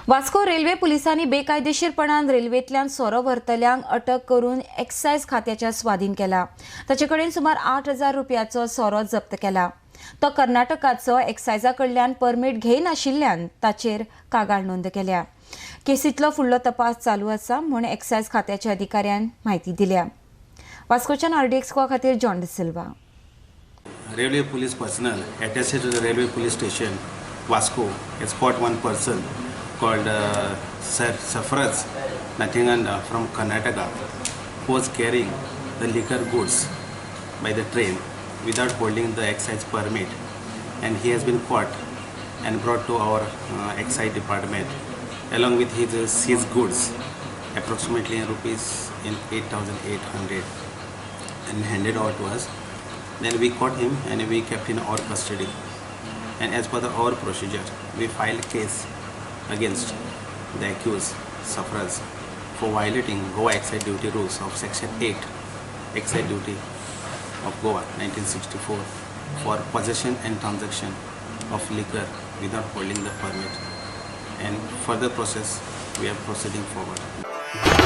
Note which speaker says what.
Speaker 1: Vasco railway पुलिसांनी बेकायदेशीरपणान रेल्वेंतल्यान सोरो व्हरतल्यांक अटक करून एक्सायज खात्याच्या स्वाधीन केला. ताचे कडेन सुमार 8,000 रुपयाचो सोरो जप्त केला. तो कर्नाटकाचो एक्सायजा कडल्यान परमीट घेयनाशिल्ल्यान ताचेर कागाळ नोंद केल्या. केसींतलो फुडलो तपास चालू आसा म्हूण एक्सायज खात्याच्या अधिकाऱ्यान म्हायती दिल्या. वास्कोच्यान RDX खातीर John D'Silva.
Speaker 2: Railway police personnel attached to the railway police station, Vasco, has caught one person called Sir Safraz Nathingan from Karnataka, who was carrying the liquor goods by the train without holding the excise permit, and he has been caught and brought to our excise department along with his seized goods, approximately in rupees in 8,800, and handed over to us. Then we caught him and we kept in our custody, and as per our procedure we filed case against the accused Safraz for violating Goa excise duty rules of section 8 excise duty of Goa 1964 for possession and transaction of liquor without holding the permit, and further process we are proceeding forward.